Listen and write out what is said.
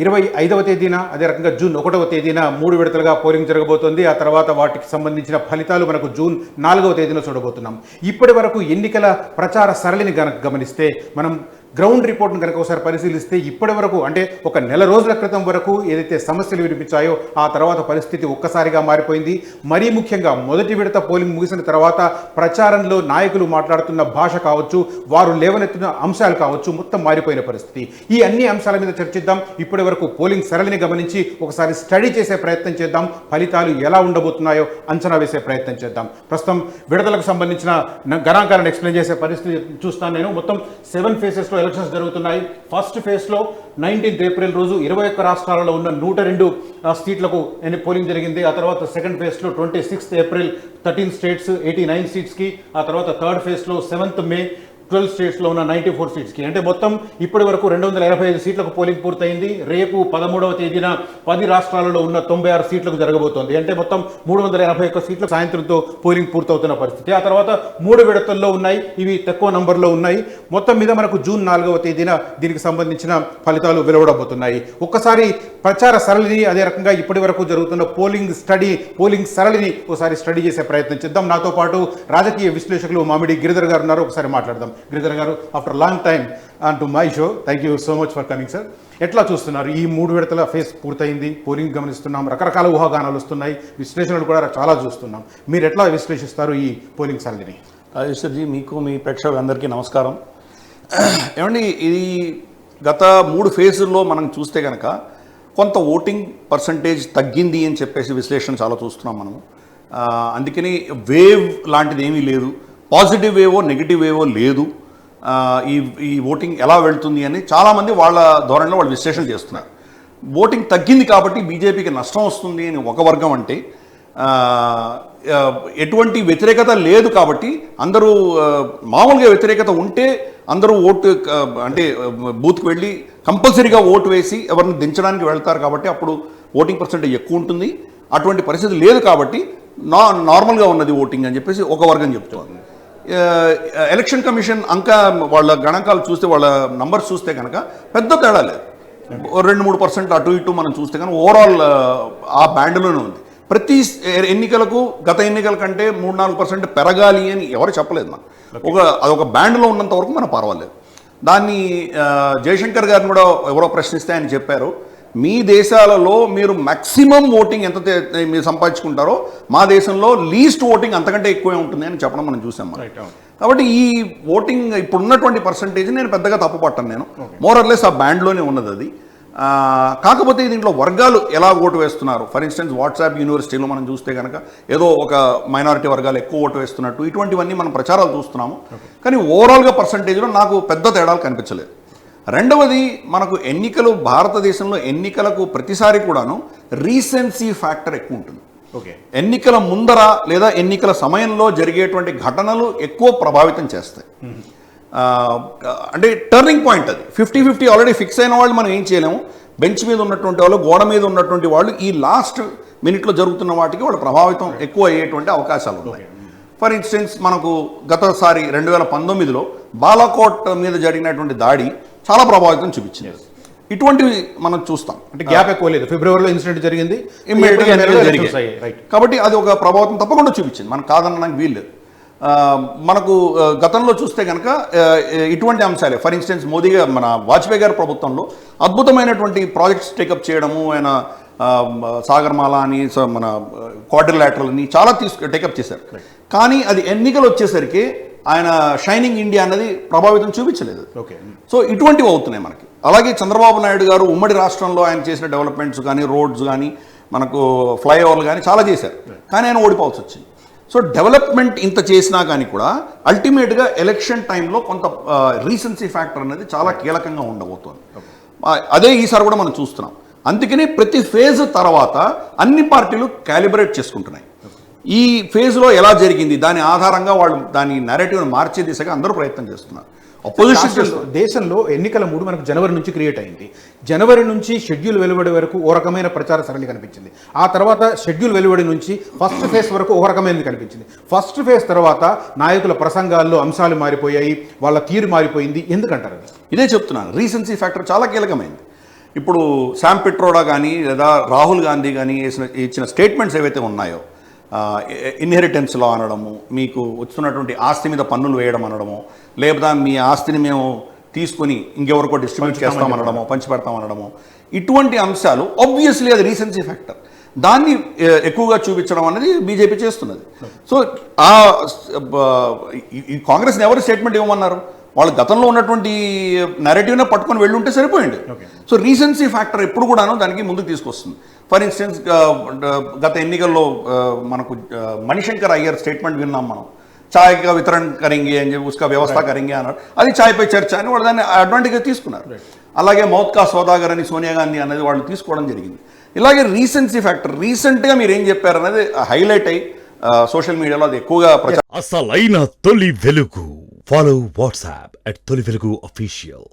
25వ తేదీన అదే రకంగా జూన్ 1వ తేదీన 3 విడతలుగా పోలింగ్ జరగబోతోంది. ఆ తర్వాత వాటికి సంబంధించిన ఫలితాలు మనకు జూన్ 4వ తేదీన చూడబోతున్నాం. ఇప్పటి వరకు ఎన్నికల ప్రచార సరళిని గమనిస్తే మనం గ్రౌండ్ రిపోర్ట్ను కనుక ఒకసారి పరిశీలిస్తే ఇప్పటి వరకు అంటే ఒక నెల రోజుల క్రితం వరకు ఏదైతే సమస్యలు వినిపించాయో ఆ తర్వాత పరిస్థితి ఒక్కసారిగా మారిపోయింది. మరీ ముఖ్యంగా మొదటి విడత పోలింగ్ ముగిసిన తర్వాత ప్రచారంలో నాయకులు మాట్లాడుతున్న భాష కావచ్చు, వారు లేవనెత్తిన అంశాలు కావచ్చు, మొత్తం మారిపోయిన పరిస్థితి. ఈ అన్ని అంశాల మీద చర్చిద్దాం. ఇప్పటి వరకు పోలింగ్ సరళిని గమనించి ఒకసారి స్టడీ చేసే ప్రయత్నం చేద్దాం. ఫలితాలు ఎలా ఉండబోతున్నాయో అంచనా వేసే ప్రయత్నం చేద్దాం. ప్రస్తుతం విడతలకు సంబంధించిన గణాంకాలను ఎక్స్ప్లెయిన్ చేసే పరిస్థితి చూస్తాను నేను. మొత్తం 7 ఫేజెస్లో ఎలక్షన్స్ జరుగుతున్నాయి. ఫస్ట్ ఫేజ్లో 19th ఏప్రిల్ రోజు 21 రాష్ట్రాలలో ఉన్న 102 సీట్లకు పోలింగ్ జరిగింది. ఆ తర్వాత సెకండ్ ఫేజ్లో 26th ఏప్రిల్ 13 స్టేట్స్ 89 సీట్స్కి, ఆ తర్వాత థర్డ్ ఫేజ్లో 7th మే 12 స్టేట్స్లో ఉన్న 94 సీట్స్కి, అంటే మొత్తం ఇప్పటి వరకు 285 సీట్లకు పోలింగ్ పూర్తయింది. రేపు 13వ తేదీన 10 రాష్ట్రాలలో ఉన్న 96 సీట్లకు జరగబోతోంది. అంటే మొత్తం 381 సీట్లకు సాయంత్రంతో పోలింగ్ పూర్తవుతున్న పరిస్థితి. ఆ తర్వాత 3 విడతల్లో ఉన్నాయి, ఇవి తక్కువ నంబర్లో ఉన్నాయి. మొత్తం మీద మనకు జూన్ 4వ తేదీన దీనికి సంబంధించిన ఫలితాలు వెలువడబోతున్నాయి. ఒక్కసారి ప్రచార సరళిని అదే రకంగా ఇప్పటి వరకు జరుగుతున్న పోలింగ్ సరళిని ఒకసారి స్టడీ చేసే ప్రయత్నం చేద్దాం. నాతో పాటు రాజకీయ విశ్లేషకులు మామిడి గిరిధర్ గారు ఉన్నారు. ఒకసారి మాట్లాడదాం. గిరిధర్ గారు, after long time on to my show, thank you so much for coming sir. ఎట్లా చూస్తున్నారు? ఈ 3 విడతల ఫేజ్ పూర్తయింది, పోలింగ్ గమనిస్తున్నాం, రకరకాల ఊహాగానాలు వస్తున్నాయి, విశ్లేషణలు కూడా చాలా చూస్తున్నాం. మీరు ఎట్లా విశ్లేషిస్తారు ఈ పోలింగ్ సరళిని? రాజేశ్వర్జీ, మీకు మీ ప్రేక్షకులందరికీ నమస్కారం. ఏమండి, ఇది గత 3 ఫేజుల్లో మనం చూస్తే కనుక కొంత ఓటింగ్ పర్సంటేజ్ తగ్గింది అని చెప్పేసి విశ్లేషణ చాలా చూస్తున్నాం మనము. అందుకని వేవ్ లాంటిది ఏమీ లేదు, పాజిటివ్ వేవో నెగిటివ్ వేవో లేదు. ఈ ఓటింగ్ ఎలా వెళ్తుంది అని చాలామంది వాళ్ళ ధోరణిలో వాళ్ళు విశ్లేషణ చేస్తున్నారు. ఓటింగ్ తగ్గింది కాబట్టి బీజేపీకి నష్టం వస్తుంది అని ఒక వర్గం అంటే, ఎటువంటి వ్యతిరేకత లేదు కాబట్టి అందరూ మామూలుగా వ్యతిరేకత ఉంటే అందరూ ఓటు అంటే బూత్కి వెళ్ళి కంపల్సరీగా ఓటు వేసి ఎవరిని దించడానికి వెళ్తారు కాబట్టి అప్పుడు ఓటింగ్ పర్సెంటేజ్ ఎక్కువ ఉంటుంది. అటువంటి పరిస్థితి లేదు కాబట్టి నార్మల్గా ఉన్నది ఓటింగ్ అని చెప్పేసి ఒక వర్గం చెప్తోంది. ఎలక్షన్ కమిషన్ వాళ్ళ గణాంకాలు చూస్తే, వాళ్ళ నంబర్స్ చూస్తే కనుక పెద్ద తేడా లేదు. 2-3% అటు ఇటు మనం చూస్తే కనుక ఓవరాల్ ఆ బ్యాండ్లోనే ఉంది. ప్రతి ఎన్నికలకు గత ఎన్నికల కంటే 3-4% పెరగాలి అని ఎవరు చెప్పలేదు. మనం అదొక బ్యాండ్లో ఉన్నంత వరకు మనం పర్వాలేదు. దాన్ని జయశంకర్ గారిని కూడా ఎవరో ప్రశ్నిస్తే ఆయన చెప్పారు, మీ దేశాలలో మీరు మ్యాక్సిమం ఓటింగ్ ఎంత మీరు సంపాదించుకుంటారో మా దేశంలో లీస్ట్ ఓటింగ్ అంతకంటే ఎక్కువే ఉంటుంది అని చెప్పడం మనం చూసాం. కాబట్టి ఈ ఓటింగ్ ఇప్పుడు ఉన్నటువంటి పర్సంటేజ్ నేను పెద్దగా తప్పు పట్టాను. నేను మోరర్లెస్ ఆ బ్యాండ్లోనే ఉన్నది అది. కాకపోతే దీంట్లో వర్గాలు ఎలా ఓటు వేస్తున్నారు, ఫర్ ఇన్స్టెన్స్ వాట్సాప్ యూనివర్సిటీలో మనం చూస్తే కనుక ఏదో ఒక మైనారిటీ వర్గాలు ఎక్కువ ఓటు వేస్తున్నట్టు ఇటువంటివన్నీ మనం ప్రచారాలు చూస్తున్నాము. కానీ ఓవరాల్గా పర్సంటేజ్లో నాకు పెద్ద తేడాలు కనిపించలేదు. రెండవది, మనకు ఎన్నికలు, భారతదేశంలో ఎన్నికలకు ప్రతిసారి కూడాను రీసెన్సీ ఫ్యాక్టర్ ఎక్కువ ఉంటుంది. ఎన్నికల ముందర లేదా ఎన్నికల సమయంలో జరిగేటువంటి ఘటనలు ఎక్కువ ప్రభావితం చేస్తాయి. అంటే టర్నింగ్ పాయింట్ అది. 50-50 ఆల్రెడీ ఫిక్స్ అయిన వాళ్ళు మనం ఏం చేయలేము. బెంచ్ మీద ఉన్నటువంటి వాళ్ళు, గోడ మీద ఉన్నటువంటి వాళ్ళు ఈ లాస్ట్ మినిట్లో జరుగుతున్న వాటికి వాళ్ళు ప్రభావితం ఎక్కువ అయ్యేటువంటి అవకాశాలు ఉన్నాయి. ఫర్ ఇన్స్టెన్స్, మనకు గతసారి 2019లో బాలాకోట్ మీద జరిగినటువంటి దాడి చాలా ప్రభావితం చూపించింది. ఇటువంటివి మనం చూస్తాం. అంటే గ్యాప్ ఎక్కువ లేదు, ఫిబ్రవరిలో ఇన్సిడెంట్ జరిగింది, కాబట్టి అది ఒక ప్రభావితం తప్పకుండా చూపించింది, మనం కాదనడానికి వీల్లేదు. మనకు గతంలో చూస్తే కనుక ఇటువంటి అంశాలే. ఫర్ ఇన్స్టెన్స్, మన వాజ్పేయి గారి ప్రభుత్వంలో అద్భుతమైనటువంటి ప్రాజెక్ట్స్ టేకప్ చేయడము, ఆయన సాగర్మాల అని, మన క్వాడ్రిలాటరల్ అని చాలా టేకప్ చేశారు. కానీ అది ఎన్నికలు వచ్చేసరికి ఆయన షైనింగ్ ఇండియా అన్నది ప్రభావితం చూపించలేదు. సో ఇటువంటివి అవుతున్నాయి మనకి. అలాగే చంద్రబాబు నాయుడు గారు ఉమ్మడి రాష్ట్రంలో ఆయన చేసిన డెవలప్మెంట్స్ కానీ, రోడ్స్ కానీ, మనకు ఫ్లైఓవర్లు కానీ చాలా చేశారు. కానీ ఆయన ఓడిపోవాల్సి వచ్చింది. సో డెవలప్మెంట్ ఇంత చేసినా కానీ కూడా అల్టిమేట్గా ఎలక్షన్ టైంలో కొంత రీసెన్సీ ఫ్యాక్టర్ అనేది చాలా కీలకంగా ఉండబోతోంది. అదే ఈసారి కూడా మనం చూస్తున్నాం. అందుకని ప్రతి ఫేజ్ తర్వాత అన్ని పార్టీలు క్యాలిబ్రేట్ చేసుకుంటున్నాయి. ఈ ఫేజ్లో ఎలా జరిగింది దాని ఆధారంగా వాళ్ళు దాని నెరేటివ్ని మార్చే దిశగా అందరూ ప్రయత్నం చేస్తున్నారు. అపోజిషన్ దేశంలో ఎన్నికల మూడు మనకు జనవరి నుంచి క్రియేట్ అయింది. జనవరి నుంచి షెడ్యూల్ వెలువడే వరకు ఓ రకమైన ప్రచార సరళి కనిపించింది. ఆ తర్వాత షెడ్యూల్ వెలువడి నుంచి ఫస్ట్ ఫేజ్ వరకు ఓ రకమైనది కనిపించింది. ఫస్ట్ ఫేజ్ తర్వాత నాయకుల ప్రసంగాల్లో అంశాలు మారిపోయాయి, వాళ్ళ తీరు మారిపోయింది. ఎందుకంటారు? ఇదే చెప్తున్నాను, రీసెన్సీ ఫ్యాక్టర్ చాలా కీలకమైంది. ఇప్పుడు శామ్ పిట్రోడా కానీ లేదా రాహుల్ గాంధీ కానీ ఇచ్చిన స్టేట్మెంట్స్ ఏవైతే ఉన్నాయో, ఇన్హెరిటెన్స్ లా అనడము, మీకు వస్తున్నటువంటి ఆస్తి మీద పన్నులు వేయడం అనడము, లేదా మీ ఆస్తిని మేము తీసుకుని ఇంకెవరికో డిస్ట్రిబ్యూట్ చేస్తామనడము, పంచిపెడతామనడము, ఇటువంటి అంశాలు ఆబ్వియస్లీ అది రీసెన్సీ ఫ్యాక్టర్. దాన్ని ఎక్కువగా చూపించడం అనేది బీజేపీ చేస్తున్నది. సో ఈ కాంగ్రెస్ని ఎవరు స్టేట్మెంట్ ఇవ్వమన్నారు? వాళ్ళు గతంలో ఉన్నటువంటి నెరేటివ్నే పట్టుకొని వెళ్ళి ఉంటే సరిపోయింది. సో రీసెన్సీ ఫ్యాక్టర్ ఎప్పుడు కూడాను దానికి ముందుకు తీసుకొస్తుంది. ఫర్ ఇన్స్టెన్స్ గత ఎన్నికల్లో మనకు మణిశంకర్ అయ్యర్ స్టేట్మెంట్ విన్నాం మనం, చాయ్ కా వితరణ కరెంగే అని చెప్పి ఉస్కా వ్యవస్థ కరెంగే అన్నారు. అది చాయ్ పై చర్చ అని వాళ్ళు దాన్ని అడ్వాంటేజ్గా తీసుకున్నారు. అలాగే మౌత్ కా సోదాగర్ అని సోనియా గాంధీ అనేది వాళ్ళు తీసుకోవడం జరిగింది. ఇలాగే రీసెన్సీ ఫ్యాక్టర్, రీసెంట్గా మీరు ఏం చెప్పారు అనేది హైలైట్ అయ్యి సోషల్ మీడియాలో అది ఎక్కువగా అసలైన తొలి వెలుగు. ఫాలో వాట్సాప్ @తొలి వెలుగు official.